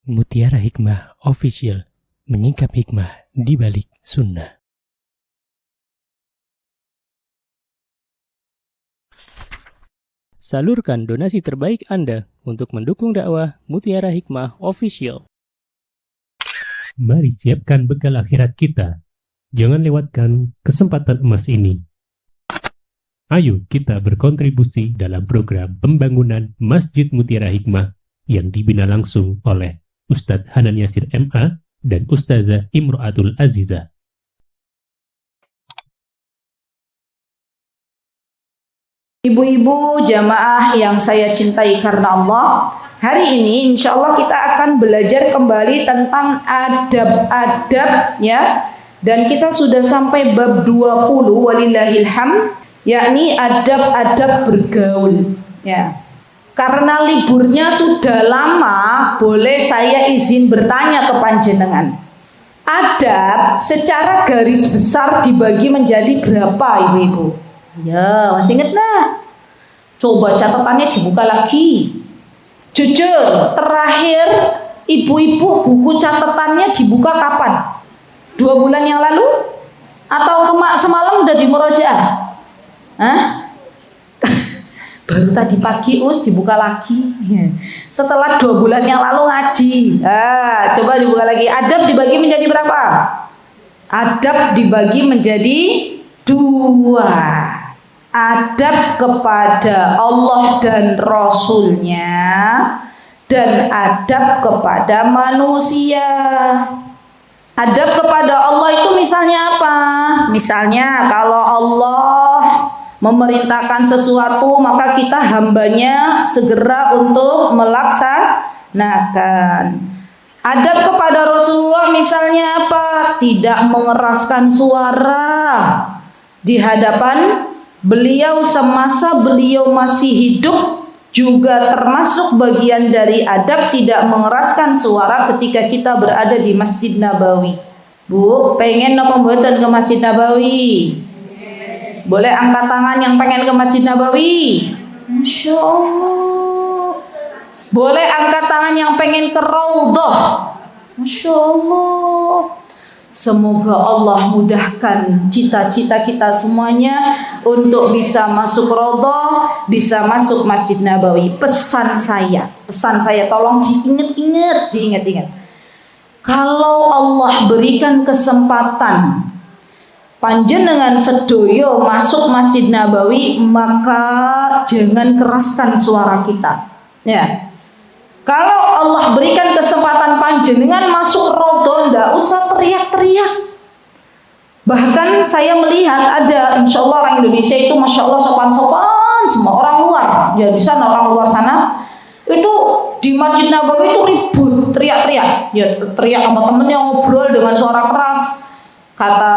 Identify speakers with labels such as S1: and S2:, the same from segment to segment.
S1: Mutiara Hikmah Official, menyingkap hikmah di balik sunnah. Salurkan donasi terbaik Anda untuk mendukung dakwah Mutiara Hikmah Official.
S2: Mari siapkan bekal akhirat kita. Jangan lewatkan kesempatan emas ini. Ayo kita berkontribusi dalam program pembangunan Masjid Mutiara Hikmah yang dibina langsung oleh Ustadz Hanan Yasir MA dan Ustazah Imro'atul Azizah.
S3: Ibu-ibu jamaah yang saya cintai karena Allah, hari ini insya Allah kita akan belajar kembali tentang adab-adab ya. Dan kita sudah sampai bab 20 walillahilham, yakni adab-adab bergaul ya. Karena liburnya sudah lama, boleh saya izin bertanya ke panjenengan. Adab secara garis besar dibagi menjadi berapa ibu-ibu? Ya, masih ingat nak? Coba catatannya dibuka lagi. Jujur, terakhir ibu-ibu buku catatannya dibuka kapan? 2 bulan yang lalu? Atau semalam udah dimurojaah? Hah? Baru tadi pagi dibuka lagi. Setelah 2 bulan yang lalu ngaji. Coba dibuka lagi. Adab dibagi menjadi berapa? Adab dibagi menjadi 2. Adab kepada Allah dan Rasulnya, dan adab kepada manusia. Adab kepada Allah itu misalnya apa? Misalnya kalau Allah memerintahkan sesuatu, maka kita hambanya segera untuk melaksanakan. Adab kepada Rasulullah misalnya apa? Tidak mengeraskan suara di hadapan beliau semasa beliau masih hidup. Juga termasuk bagian dari adab tidak mengeraskan suara ketika kita berada di Masjid Nabawi. Bu, pengen apa mboten ke Masjid Nabawi? Boleh angkat tangan yang pengen ke Masjid Nabawi? Masya Allah. Boleh angkat tangan yang pengen ke Raudhah? Masya Allah. Semoga Allah mudahkan cita-cita kita semuanya untuk bisa masuk Raudhah, bisa masuk Masjid Nabawi. Pesan saya tolong diingat. Kalau Allah berikan kesempatan panjenengan sedoyo masuk Masjid Nabawi, maka jangan keraskan suara kita. Ya. Kalau Allah berikan kesempatan panjenengan masuk Raudhah, tidak usah teriak-teriak. Bahkan saya melihat ada, insya Allah orang Indonesia itu masya Allah sopan-sopan, semua orang luar. Ya di sana orang luar sana itu di Masjid Nabawi itu ribut, teriak-teriak. Ya teriak sama temennya, ngobrol dengan suara keras. Kata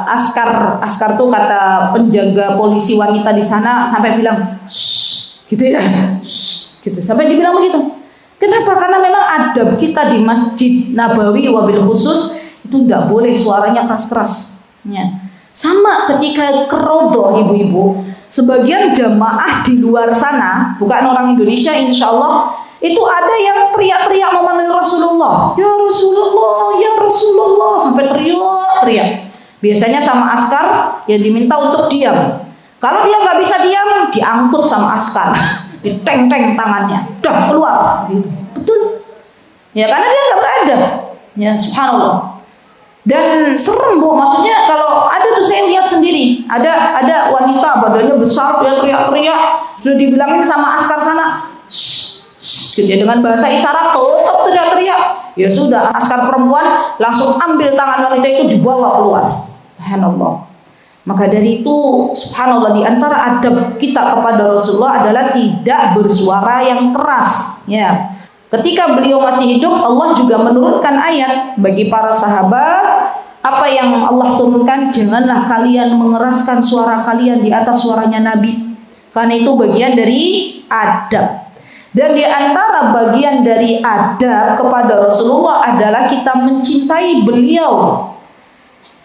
S3: askar tuh kata penjaga polisi wanita di sana sampai bilang, shh, gitu ya, shh, gitu. Sampai dibilang begitu. Kenapa? Karena memang adab kita di Masjid Nabawi wabil khusus itu tidak boleh suaranya keras-keras. Ya. Sama ketika ke Raudhah ibu-ibu, sebagian jamaah di luar sana, bukan orang Indonesia insya Allah, itu ada yang teriak-teriak memanggil Rasulullah. Ya Rasulullah, ya Rasulullah, sampai teriak-teriak. Biasanya sama askar yang diminta untuk diam. Kalau dia nggak bisa diam, diangkut sama askar. Diteng-teng tangannya, udah keluar gitu. Betul ya, karena dia nggak beradab ya, subhanallah. Dan serem bu, maksudnya kalau ada tuh saya lihat sendiri, ada wanita badannya besar yang teriak-teriak, sudah dibilangin sama askar sana gitu ya, dengan bahasa isyarat tetap teriak-teriak. Ya sudah, askar perempuan langsung ambil tangan wanita itu dibawa keluar. Subhanallah. Maka dari itu subhanallah, di antara adab kita kepada Rasulullah adalah tidak bersuara yang keras ya. Ketika beliau masih hidup, Allah juga menurunkan ayat bagi para sahabat. Apa yang Allah turunkan, janganlah kalian mengeraskan suara kalian di atas suaranya Nabi, karena itu bagian dari adab. Dan di antara bagian dari adab kepada Rasulullah adalah kita mencintai beliau.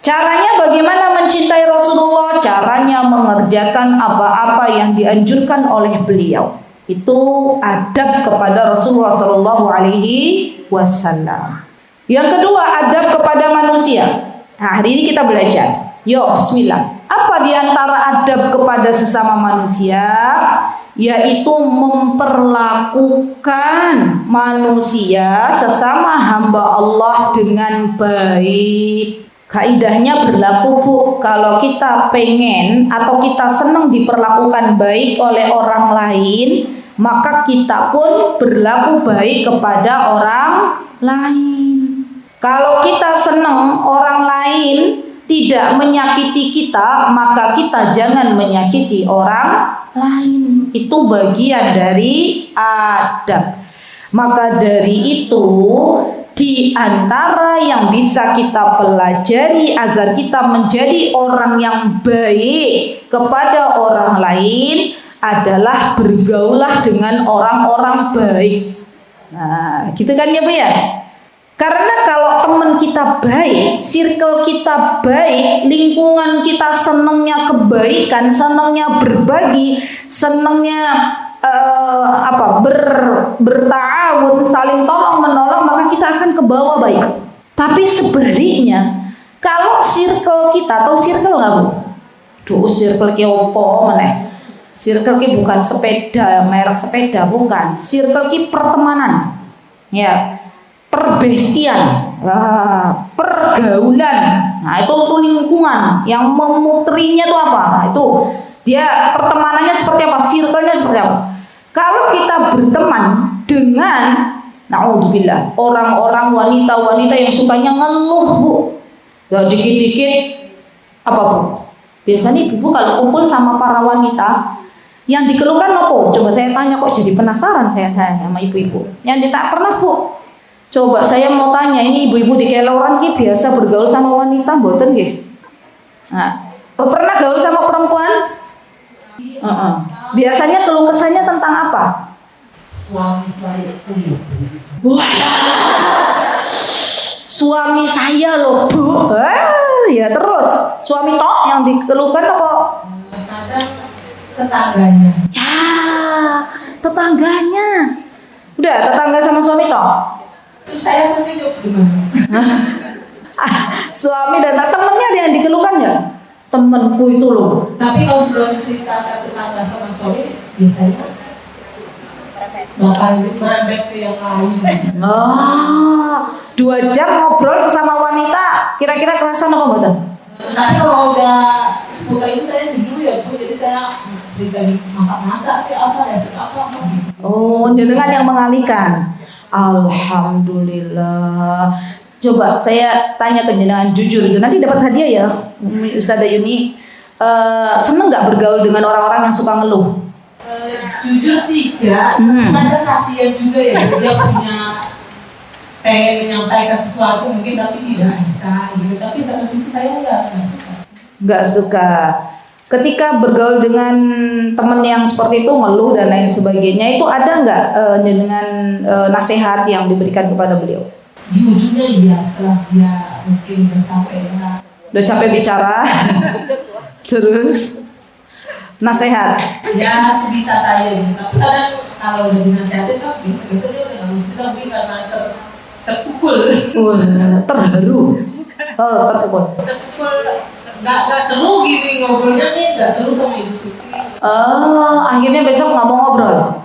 S3: Caranya bagaimana mencintai Rasulullah? Caranya mengerjakan apa-apa yang dianjurkan oleh beliau. Itu adab kepada Rasulullah Shallallahu Alaihi Wasallam. Yang kedua, adab kepada manusia. Nah, hari ini kita belajar. Yo, bismillah. Apa di antara adab kepada sesama manusia? Yaitu memperlakukan manusia sesama hamba Allah dengan baik. Kaidahnya berlaku, Bu, kalau kita pengen atau kita senang diperlakukan baik oleh orang lain, maka kita pun berlaku baik kepada orang lain. Kalau kita senang orang lain tidak menyakiti kita, maka kita jangan menyakiti orang lain. Itu bagian dari adab. Maka dari itu, di antara yang bisa kita pelajari agar kita menjadi orang yang baik kepada orang lain adalah bergaulah dengan orang-orang baik. Nah, gitu kan ya Bu ya? Karena kalau teman kita baik, circle kita baik, lingkungan kita senangnya kebaikan, senangnya berbagi, senangnya berta'awun, saling tolong menolong, maka kita akan ke bawah baik. Tapi sebaliknya, kalau circle kita, atau circle nggak Bu? Duh, circle ki opo meneh? Circle ki bukan sepeda, merek sepeda, bukan. Circle ki pertemanan, ya, perbestian, pergaulan. Nah, itu lingkungan yang memutrinya itu apa? Nah, itu dia pertemanannya seperti apa? Circle-nya seperti apa? Kalau kita berteman dengan naudzubillah orang-orang wanita-wanita yang sukanya ngeluh, Bu, ya dikit-dikit apa Bu? Biasanya ibu kalau kumpul sama para wanita yang dikeluhkan apa? Coba saya tanya, kok jadi penasaran saya sama ibu-ibu. Yang tidak pernah Bu. Coba saya mau tanya, ini ibu-ibu di Keloran ki biasa bergaul sama wanita mboten nggih? Nah, pernah gaul sama perempuan? Biasanya keluh kesahnya tentang apa?
S4: Suami saya punya.
S3: Wah, suami saya loh Bu. Ya terus suami tok yang dikeluhkan apa?
S4: Kadang tetangganya.
S3: Ya, tetangganya. Udah tetangga sama suami tok.
S4: Terus saya mesti jawab gimana?
S3: Suami dan temennya ada yang dikeluhkan ya? Temenku itu loh.
S4: Tapi kalau sudah cerita ke tetangga sama suami, biasanya bakal merembet ke yang lain.
S3: 2 jam ngobrol sesama wanita, kira-kira kerasan apa betul?
S4: Tapi kalau udah seputar itu saya dulu ya Bu, jadi saya cerita masak-masak kayak apa ya, apa gitu.
S3: Oh, jenengan yang mengalihkan. Alhamdulillah. Coba saya tanya ke jenengan jujur, nanti dapat hadiah ya, Ustazah Yuni. Seneng nggak bergaul dengan orang-orang yang suka ngeluh?
S4: Jujur tidak, kadang kasihan juga ya, dia punya pengen menyampaikan sesuatu mungkin tapi tidak bisa gitu. Tapi satu sisi saya nggak suka.
S3: Nggak suka. Ketika bergaul dengan teman yang seperti itu ngeluh dan lain sebagainya, itu ada nggak dengan nasihat yang diberikan kepada beliau?
S4: Di ujungnya iya, setelah dia mungkin udah capek
S3: bicara terus nasihat
S4: ya sebisa saya gitu. Tapi kadang kalau udah dinasihatin kan besok dia udah nggak bisa, tapi karena terpukul
S3: terharu terpukul
S4: nggak seru gini ngobrolnya nih, nggak seru sama Ibu Susi.
S3: Akhirnya besok nggak mau ngobrol.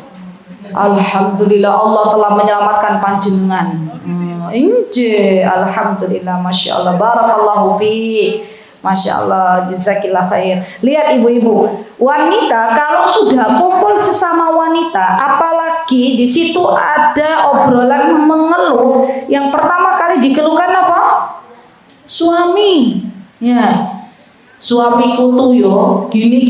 S3: Alhamdulillah Allah telah menyelamatkan panjenengan. Inje, alhamdulillah, masya Allah, barakallahu fi, masya Allah, jazakillah khair. Lihat ibu-ibu, wanita kalau sudah kumpul sesama wanita, apalagi di situ ada obrolan mengeluh, yang pertama kali dikeluhkan apa? Suami, ya. Suamiku tuh yo gini,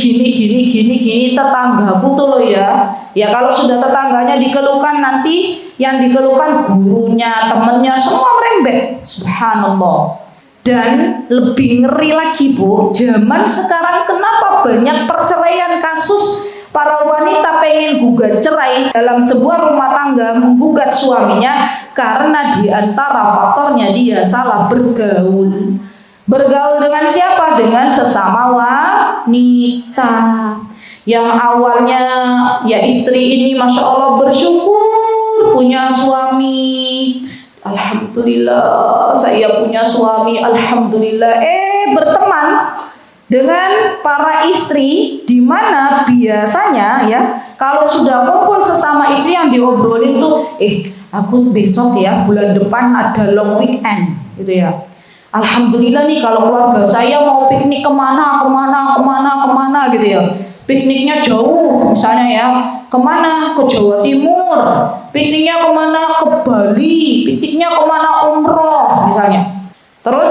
S3: tetanggaku tuh lo ya. Ya kalau sudah tetangganya dikeluhkan, nanti yang dikeluhkan gurunya, temennya, semua merembet. Subhanallah. Dan lebih ngeri lagi Bu, zaman sekarang kenapa banyak perceraian kasus para wanita pengen gugat cerai dalam sebuah rumah tangga, menggugat suaminya karena diantara faktornya dia salah bergaul. Bergaul dengan siapa? Dengan sesama wanita. Yang awalnya ya istri ini Masya Allah bersyukur punya suami, alhamdulillah saya punya suami, alhamdulillah, berteman dengan para istri, di mana biasanya ya kalau sudah kumpul sesama istri yang diobrolin tuh, aku besok ya bulan depan ada long weekend gitu ya. Alhamdulillah nih kalau keluarga saya mau piknik kemana gitu ya. Pikniknya jauh misalnya ya, kemana? Ke Jawa Timur. Pikniknya kemana? Ke Bali. Pikniknya kemana? Umroh misalnya. Terus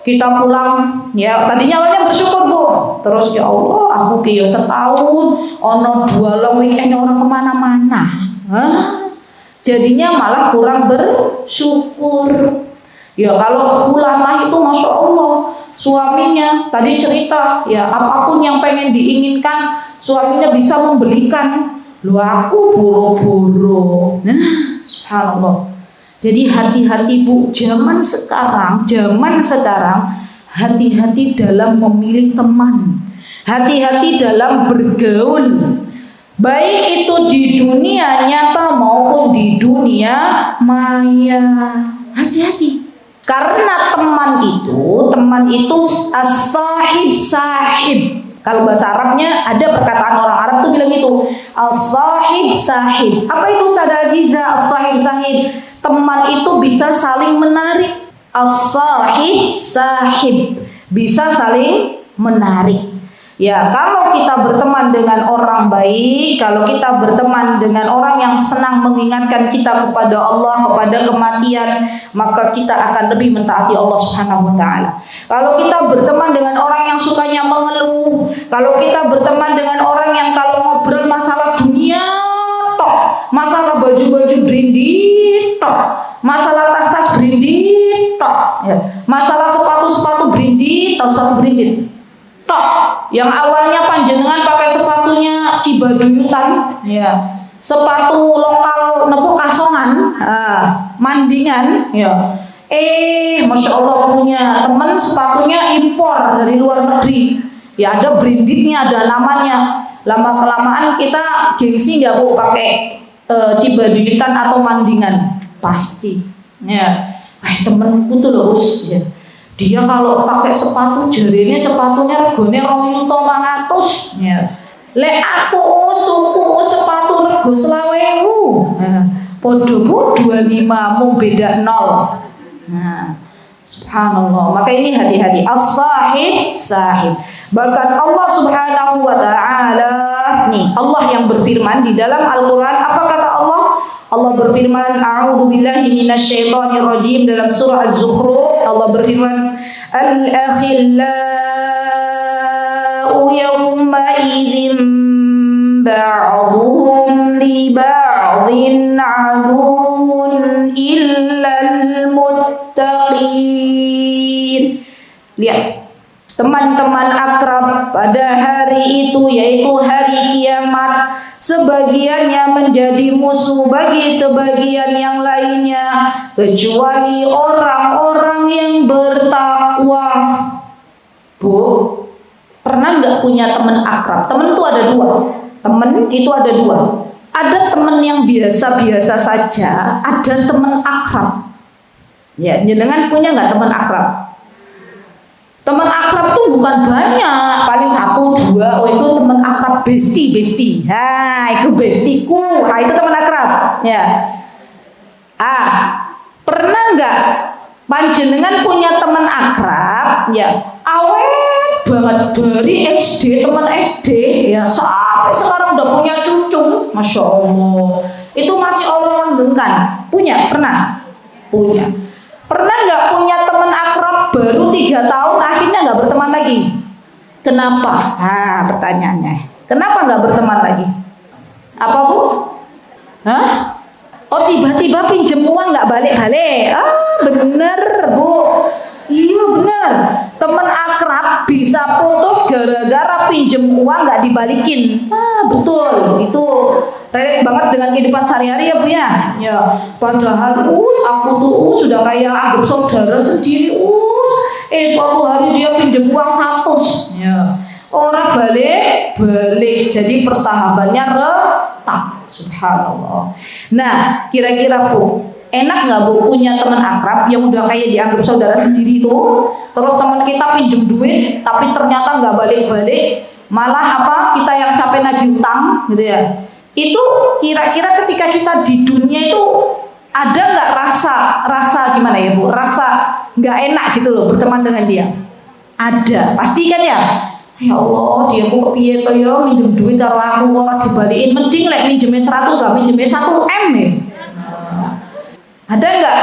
S3: kita pulang ya, tadinya awalnya bersyukur Bu, terus ya Allah aku ki setahun ono 2 long weekend orang kemana-mana, jadinya malah kurang bersyukur. Ya kalau ulama itu Masya Allah suaminya tadi cerita ya apapun yang pengen diinginkan suaminya bisa membelikan, lu aku boro-boro. Subhanallah. Jadi hati-hati Bu, zaman sekarang hati-hati dalam memilih teman, hati-hati dalam bergaul, baik itu di dunia nyata maupun di dunia maya. Hati-hati, karena teman itu as-sahib. Kalau bahasa Arabnya ada perkataan orang Arab tuh bilang itu as-sahib. Apa itu Ustazah Aziza as-sahib? Teman itu bisa saling menarik. As-sahib bisa saling menarik. Ya, kalau kita berteman dengan orang baik, kalau kita berteman dengan orang yang senang mengingatkan kita kepada Allah, kepada kematian, maka kita akan lebih mentaati Allah Subhanahu wa taala. Kalau kita berteman dengan orang yang sukanya mengeluh, kalau kita berteman dengan orang yang kalau ngobrol masalah dunia tok, masalah baju-baju branded tok, masalah tas-tas branded tok, ya. Masalah sepatu-sepatu branded, sepatu branded tok, yang awalnya panjenengan pakai sepatunya Cibaduyutan, ya, sepatu lokal Nepo Kasongan, Mandingan, ya. Masya Allah punya teman sepatunya impor dari luar negeri, ya ada brandednya, ada namanya. Lama-kelamaan kita gengsi nggak Bu pakai Cibaduyutan atau Mandingan? Pasti, ya. Temenku tuh loh ya. Dia kalau pakai sepatu jarinya sepatunya regone 2.100 ya. Lek aku suku sepatu rego 20.000. Podo Bu 25 mu beda 0. Nah, subhanallah. Maka ini hati-hati as-sahib. Bahkan Allah Subhanahu wa taala nih, Allah yang berfirman di dalam Al-Qur'an, apa kata Allah? Allah berfirman, a'udzubillahi minasyaitonir rajim, dalam surah Az-Zukhruf. Allah berfirman, al-akhillau yawma idzin ba'dhum li ba'dhin 'aduwwun illal muttaqin. Lihat, teman-teman akrab pada hari itu, yaitu hari kiamat, sebagiannya menjadi musuh bagi sebagian yang lainnya, kecuali orang-orang yang bertakwa. Bu, pernah nggak punya teman akrab? Teman itu ada dua. Ada teman yang biasa-biasa saja, ada teman akrab. Ya, jenengan punya nggak teman akrab? Teman akrab tuh bukan banyak, paling 1-2. Itu teman akrab, besti. Itu bestiku. Itu teman akrab. Ya. Pernah nggak panjenengan punya teman akrab? Ya, awet banget dari SD, teman SD, ya sampai sekarang udah punya cucu, Masya Allah. Itu masih Allah langgengkan. Punya? Pernah? Punya. Pernah nggak punya teman akrab baru 3 tahun akhirnya nggak berteman lagi? Kenapa? Pertanyaannya. Kenapa nggak berteman lagi? Apa Bu? Oh tiba-tiba pinjem uang nggak balik-balik. Bener Bu. Iya bener. Teman akrab bisa putus gara-gara pinjem uang nggak dibalikin. Betul. Itu relate banget dengan kehidupan sehari-hari ya Bu ya. Ya, padahal aku tuh sudah kayak anggap saudara sendiri. Suatu hari dia pinjam uang 100. Ya. Orang balik, jadi persahabannya retak. Subhanallah. Nah, kira-kira Bu, enak nggak Bu punya teman akrab yang udah kayak dianggap saudara sendiri itu, terus teman kita pinjem duit, tapi ternyata nggak balik-balik, malah kita yang capek nagih utang, gitu ya. Itu kira-kira ketika kita di dunia itu ada nggak rasa gimana ya Bu? Rasa nggak enak gitu loh berteman dengan dia. Ada, pasti kan ya. Ya Allah, dia kok piye to ya minjem duit karo aku kok dibalikin, mending lek minjemnya 100 lah minjemnya 1 M ya. Ada nggak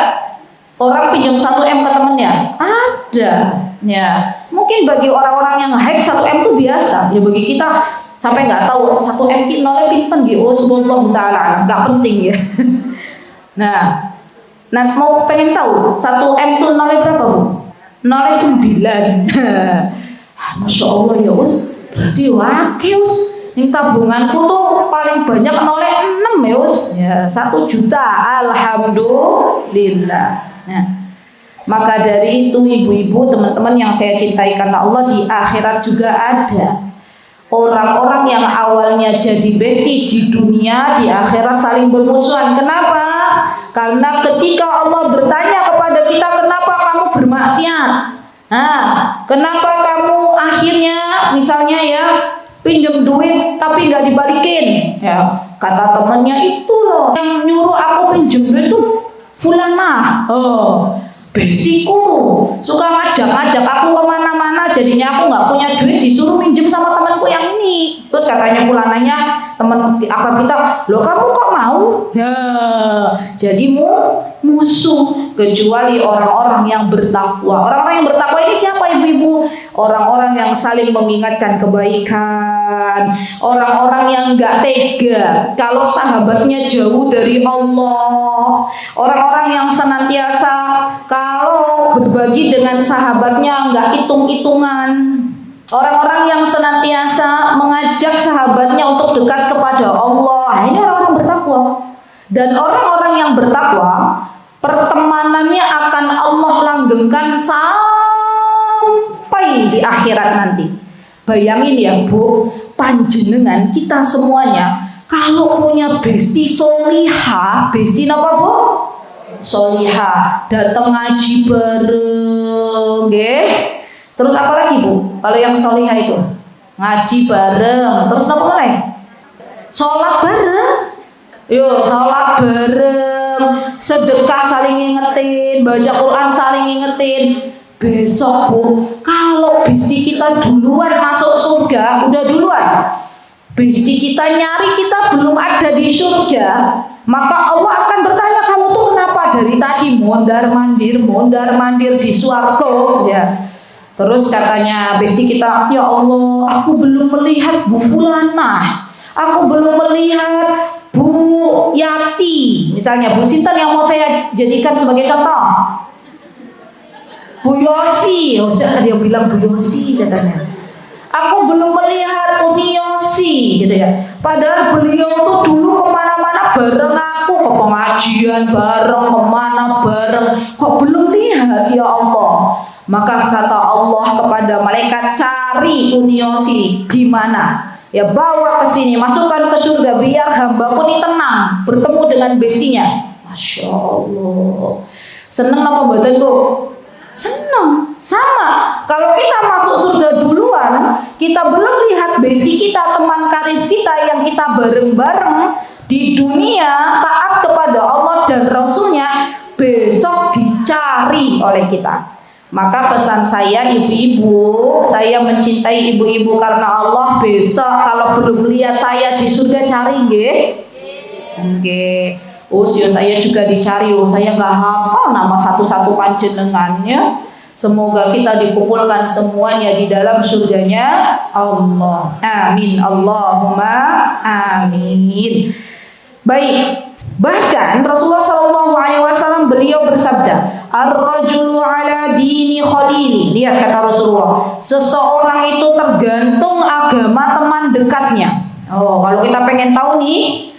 S3: orang pinjam 1 M ke temennya? Ada. Ya, mungkin bagi orang-orang yang nge-hack 1 M itu biasa. Ya bagi kita sampai nggak tahu 1 M ki nolnya pinten gitu. Oh, subhanallah taala, nggak penting ya. Nah, mau pengen tahu 1 M itu nolnya berapa Bu? Nolnya 9. Masya Allah ya Us, berarti wakil Us. Ini tabunganku tuh paling banyak nolnya 6 ya Us. Ya, 1 juta, alhamdulillah. Nah, maka dari itu ibu-ibu, teman-teman yang saya cintai karena Allah, di akhirat juga ada orang-orang yang awalnya jadi bestie di dunia, di akhirat saling bermusuhan. Kenapa? Karena ketika Allah bertanya kepada kita, kenapa kamu bermaksiat? Kenapa kamu akhirnya misalnya ya pinjam duit tapi nggak dibalikin? Ya, kata temannya itu loh yang nyuruh aku pinjam duit tuh fulanah. Besiku suka ngajak aku kemana-mana, jadinya aku nggak punya duit disuruh minjem sama temanku yang ini. Terus katanya fulananya teman apa kita, loh kamu kok mau? Ya, jadi musuh kecuali orang-orang yang bertakwa. Orang-orang yang bertakwa ini siapa ibu-ibu? Orang-orang yang saling mengingatkan kebaikan, orang-orang yang nggak tega kalau sahabatnya jauh dari Allah, orang-orang yang senantiasa kalau berbagi dengan sahabatnya nggak hitung-hitungan, orang-orang yang senantiasa mengajak sahabatnya untuk dekat kepada Allah. Ini orang-orang bertakwa. Dan orang-orang yang bertakwa, pertemanannya akan Allah langgengkan sampai di akhirat nanti. Bayangin ya Bu, panjenengan kita semuanya kalau punya bestie solihah, bestie apa Bu? Solihah, datang ngaji bareng, terus apa lagi Bu? Kalau yang solihah itu ngaji bareng, terus apa lagi? Sholat bareng. Yo, sholat bareng, sedekah saling ngingetin, baca Quran saling ngingetin. Besok Bu, kalau bestie kita duluan masuk surga, udah duluan, bestie kita nyari kita belum ada di surga, maka Allah akan bertanya, kamu tuh kenapa dari tadi mondar-mandir di swarga ya. Terus katanya bestie kita, ya Allah, aku belum melihat Bu Fulanah, aku belum melihat Bu Yati, misalnya Bu Sinten yang mau saya jadikan sebagai contoh, Bu Yosi, dia bilang Bu Yosi katanya, aku belum melihat Uni Yosi gitu ya. Padahal beliau tuh dulu kemana-mana bareng aku, ke pengajian bareng, kemana bareng, kok belum lihat ya Allah. Maka kata Allah kepada malaikat, cari Uni Yosi di mana? Ya bawa ke sini, masukkan ke surga biar hambaku ini tenang bertemu dengan bestinya. Masya Allah. Seneng apa mboten Bu? Seneng. Sama. Kalau kita masuk surga duluan, kita belum lihat besti kita, teman karib kita yang kita bareng-bareng di dunia taat kepada Allah dan Rasulnya, besok dicari oleh kita. Maka pesan saya ibu-ibu, saya mencintai ibu-ibu karena Allah, besok kalau belum lihat saya di surga cari saya juga dicari, saya nggak hafal nama satu-satu panjenengannya. Semoga kita dikumpulkan semuanya di dalam surganya Allah. Amin. Allahumma amin. Baik. Bahkan Rasulullah SAW beliau bersabda, ar-rajulu ala dini khalili. Lihat kata Rasulullah, seseorang itu tergantung agama teman dekatnya. Kalau kita pengen tahu nih,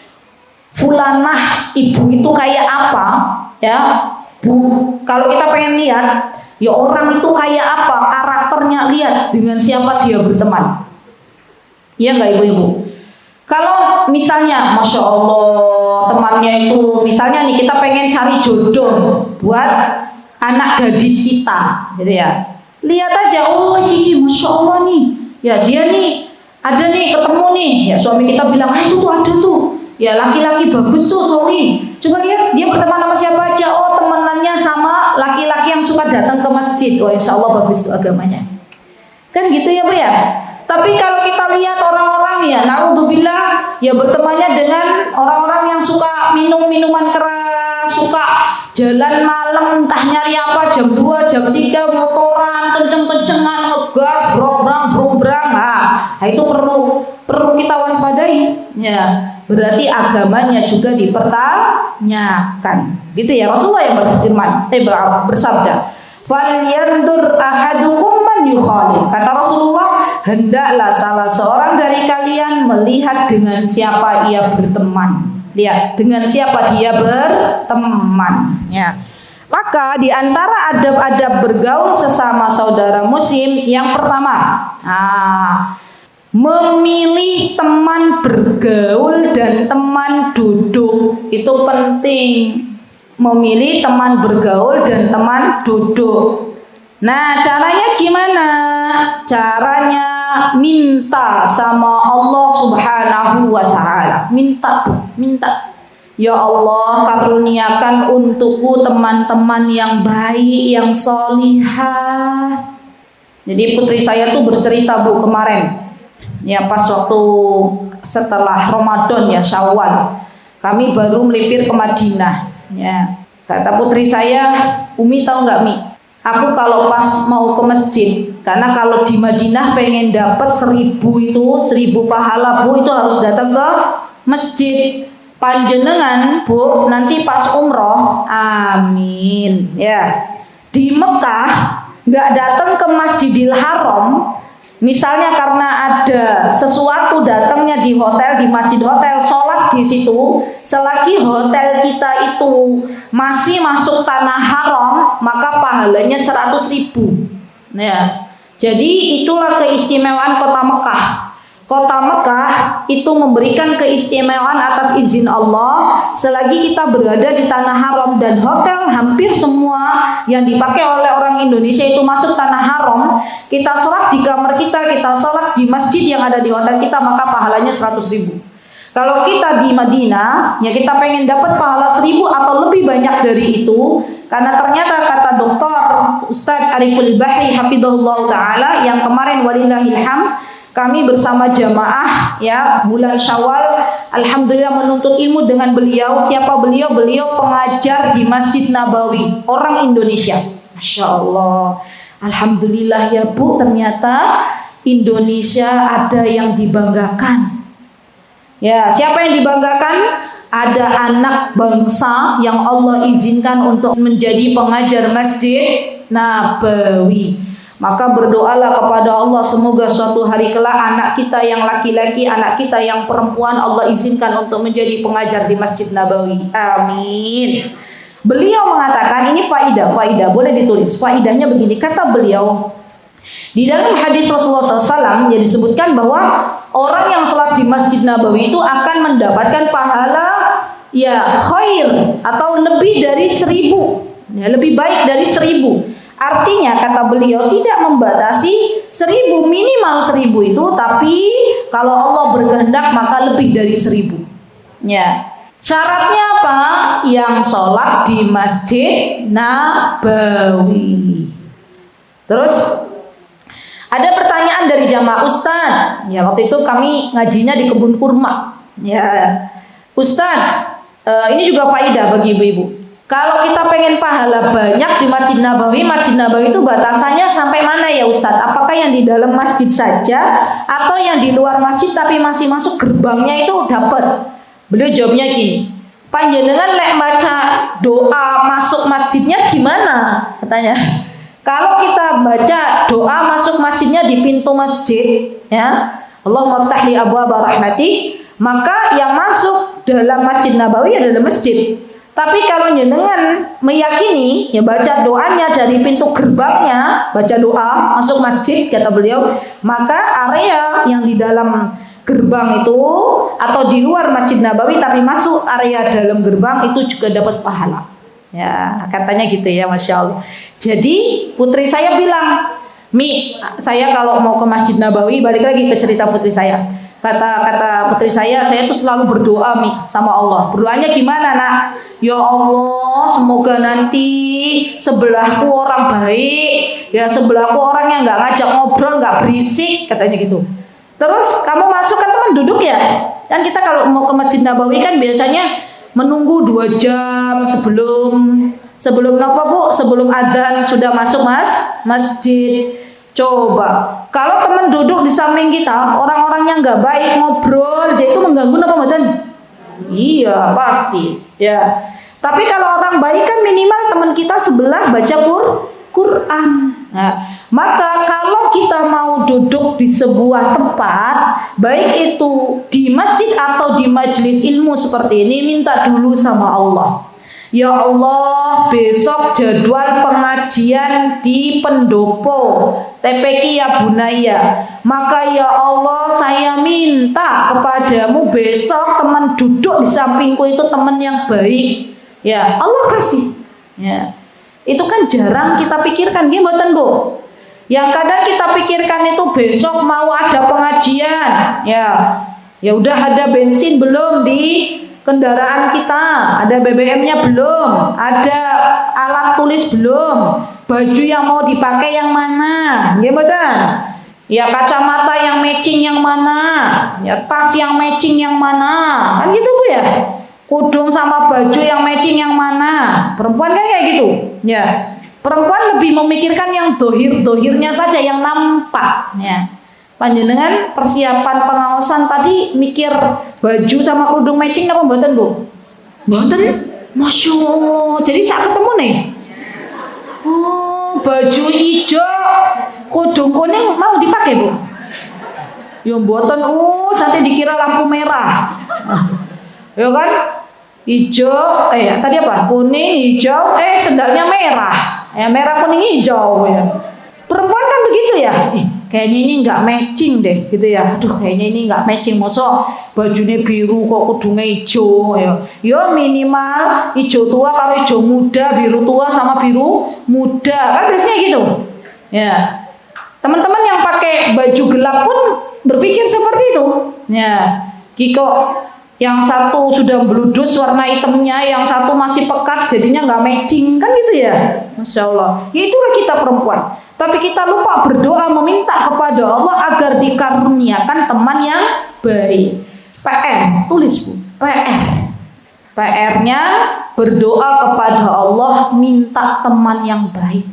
S3: fulanah ibu itu kayak apa, ya Bu. Kalau kita pengen lihat, ya orang itu kayak apa karakternya, lihat dengan siapa dia berteman. Iya nggak ibu-ibu? Kalau misalnya, Masya Allah, temannya itu, misalnya nih kita pengen cari jodoh buat anak gadis kita, gitu ya. Lihat aja, oh ini Masya Allah nih, ya dia nih, ada nih ketemu nih, ya suami kita bilang, itu tuh ada tuh, ya laki-laki bagus tuh, sorry. Coba lihat dia berteman sama siapa aja, oh temenannya sama laki-laki yang suka datang ke masjid, oh insya Allah bagus tuh agamanya. Kan gitu ya Bu ya. Tapi kalau kita lihat orang-orang ya, naudzubillah, ya bertemannya dengan orang-orang yang suka minum minuman keras, suka jalan malam, entah nyari apa, jam 2, jam 3, motoran, kenceng-kencengan, ngegas, brombrang. Nah, itu perlu kita waspadai. Ya, berarti agamanya juga dipertanyakan. Gitu ya, Rasulullah yang berfirman, bersabda, "Falyandur ahadukum man yukhalil." Kata Rasulullah, hendaklah salah seorang dari kalian melihat dengan siapa ia berteman. Lihat dengan siapa dia berteman. Ya. Maka di antara adab-adab bergaul sesama saudara muslim yang pertama, memilih teman bergaul dan teman duduk itu penting. Memilih teman bergaul dan teman duduk. Nah, caranya gimana? Caranya minta sama Allah Subhanahu wa ta'ala. Minta. Ya Allah, karuniakan untukku teman-teman yang baik, yang solihah. Jadi putri saya tuh bercerita Bu kemarin. Ya pas waktu setelah Ramadan ya Syawal. Kami baru melipir ke Madinah. Ya, kata putri saya, Umi tahu nggak Mi? Aku kalau pas mau ke masjid, karena kalau di Madinah pengen dapat 1000 pahala Bu, itu harus datang ke masjid. Panjenengan Bu, nanti pas umroh, amin. Ya, di Mekah nggak datang ke Masjidil Haram. Misalnya karena ada sesuatu datangnya di hotel, di masjid hotel, sholat di situ, selagi hotel kita itu masih masuk tanah haram, maka pahalanya 100.000. Ya, jadi itulah keistimewaan kota Mekah. Kota Mekah itu memberikan keistimewaan atas izin Allah selagi kita berada di tanah haram, dan hotel hampir semua yang dipakai oleh orang Indonesia itu masuk tanah haram. Kita sholat di kamar kita sholat di masjid yang ada di hotel kita, maka pahalanya 100.000. Kalau kita di Madinah, ya kita pengen dapat pahala 1000 atau lebih banyak dari itu, karena ternyata kata Dr. Ustadz Ariful Bahri hafidhahullah ta'ala yang kemarin walillahilham kami bersama jamaah ya bulan Syawal alhamdulillah menuntut ilmu dengan beliau. Siapa beliau? Beliau pengajar di Masjid Nabawi, orang Indonesia. Masya Allah, alhamdulillah ya Bu, ternyata Indonesia ada yang dibanggakan. Ya, siapa yang dibanggakan? Ada anak bangsa yang Allah izinkan untuk menjadi pengajar Masjid Nabawi. Maka berdoalah kepada Allah, semoga suatu hari kelak anak kita yang laki-laki, anak kita yang perempuan Allah izinkan untuk menjadi pengajar di Masjid Nabawi. Amin. Beliau mengatakan, ini faidah, boleh ditulis. Faidahnya begini, kata beliau, di dalam hadis Rasulullah SAW yang disebutkan bahwa orang yang sholat di Masjid Nabawi itu akan mendapatkan pahala ya khair atau lebih dari 1000, ya, lebih baik dari 1000. Artinya kata beliau tidak membatasi 1000, minimal 1000 itu, tapi kalau Allah berkehendak maka lebih dari 1000. Ya. Syaratnya apa? Yang sholat di Masjid Nabawi. Terus ada pertanyaan dari jamaah, Ustaz. Ya waktu itu kami ngajinya di kebun kurma. Ya, Ustaz, ini juga faidah bagi ibu-ibu. Kalau kita pengen pahala banyak di Masjid Nabawi itu batasannya sampai mana ya Ustadz? Apakah yang di dalam masjid saja atau yang di luar masjid tapi masih masuk gerbangnya itu dapat? Beliau jawabnya gini, panjenengan lek baca doa masuk masjidnya gimana? Katanya, kalau kita baca doa masuk masjidnya di pintu masjid, ya Allahumma ftah li abwaaba rahmatik, maka yang masuk dalam Masjid Nabawi adalah masjid. Tapi kalau jenengan meyakini, ya baca doanya dari pintu gerbangnya, baca doa masuk masjid kata beliau, maka area yang di dalam gerbang itu atau di luar Masjid Nabawi tapi masuk area dalam gerbang itu juga dapat pahala. Ya, katanya gitu ya, Masya Allah. Jadi putri saya bilang, Mi, saya kalau mau ke Masjid Nabawi, balik lagi ke cerita putri saya. Kata putri saya tuh selalu berdoa, Mi, sama Allah. Berdoanya gimana, Nak? Ya Allah, semoga nanti sebelahku orang baik, ya sebelahku orang yang nggak ngajak ngobrol, nggak berisik, katanya gitu. Terus kamu masuk kan teman duduk ya? Kan kita kalau mau ke Masjid Nabawi kan biasanya menunggu 2 jam sebelum apa Bu? Sebelum adzan sudah masuk masjid. Coba kalau teman duduk di samping kita, orang-orang yang nggak baik ngobrol, dia itu mengganggu apa mboten? Iya pasti. Ya. Tapi kalau orang baik kan minimal teman kita sebelah baca Quran. Nah, maka kalau kita mau duduk di sebuah tempat, baik itu di masjid atau di majelis ilmu seperti ini, minta dulu sama Allah. Ya Allah, besok jadwal pengajian di Pendopo TPQ ya Bunaya. Maka ya Allah, saya minta kepadamu besok teman duduk di sampingku itu teman yang baik. Ya Allah kasih. Ya. Itu kan jarang kita pikirkan, gimana Bu? Yang kadang kita pikirkan itu besok mau ada pengajian, ya udah ada bensin belum di kendaraan kita, ada BBM-nya belum, ada alat tulis belum, baju yang mau dipakai yang mana, gimana? Ya kacamata yang matching yang mana, ya tas yang matching yang mana, kan gitu Bu ya? Kudung sama baju yang matching yang mana? Perempuan kan kayak gitu. Ya. Perempuan lebih memikirkan yang dohir-dohirnya saja yang nampak. Ya. Panjenengan persiapan pengawasan tadi mikir baju sama kudung matching apa mboten Bu? Mboten. Masya Allah. Jadi saat ketemu nih. Oh, baju hijau, kudung kuning mau dipakai Bu? Ya mboten. Nanti dikira lampu merah. Ya kan? Hijau, tadi apa? Kuning, hijau, sendalnya merah. Ya merah, kuning, hijau ya. Perempuan kan begitu ya. Kayaknya ini nggak matching deh, gitu ya. Aduh, kayaknya ini nggak matching. Masa bajunya biru kok kudungnya hijau ya. Ya minimal hijau tua kalau hijau muda, biru tua sama biru muda. Kan biasanya gitu. Ya. Teman-teman yang pakai baju gelap pun berpikir seperti itu. Ya. Kiko yang satu sudah beludus warna hitamnya, yang satu masih pekat jadinya nggak matching, kan gitu ya. Masya Allah. Ya itulah kita perempuan. Tapi kita lupa berdoa meminta kepada Allah agar dikaruniakan teman yang baik. PR, tulis Bu. PR-nya berdoa kepada Allah minta teman yang baik.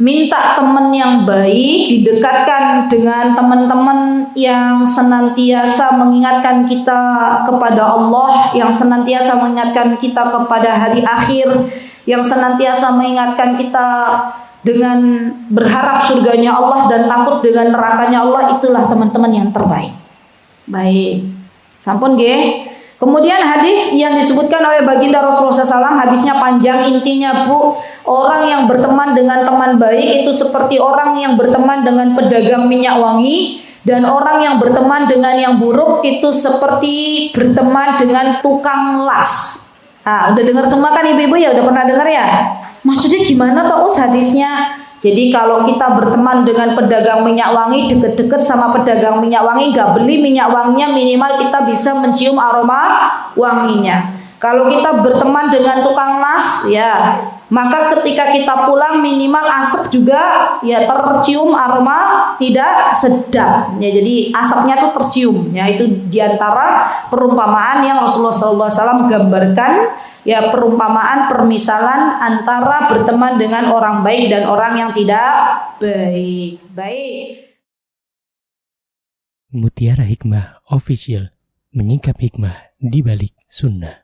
S3: Minta teman yang baik, didekatkan dengan teman-teman yang senantiasa mengingatkan kita kepada Allah, yang senantiasa mengingatkan kita kepada hari akhir, yang senantiasa mengingatkan kita dengan berharap surganya Allah dan takut dengan nerakanya Allah. Itulah teman-teman yang terbaik. Baik, sampun nggih. Kemudian hadis yang disebutkan oleh baginda Rasulullah SAW, hadisnya panjang, intinya Bu, orang yang berteman dengan teman baik itu seperti orang yang berteman dengan pedagang minyak wangi, dan orang yang berteman dengan yang buruk itu seperti berteman dengan tukang las. Udah dengar semua kan ibu-ibu ya, udah pernah dengar ya? Maksudnya gimana toh hadisnya? Jadi kalau kita berteman dengan pedagang minyak wangi, deket-deket sama pedagang minyak wangi, gak beli minyak wanginya, minimal kita bisa mencium aroma wanginya. Kalau kita berteman dengan tukang las, ya, maka ketika kita pulang minimal asap juga ya tercium aroma tidak sedap. Ya, jadi asapnya tuh tercium. Ya, itu diantara perumpamaan yang Rasulullah SAW gambarkan. Ya, perumpamaan permisalan antara berteman dengan orang baik dan orang yang tidak baik.
S1: Mutiara Hikmah Official, menyingkap hikmah di balik sunnah.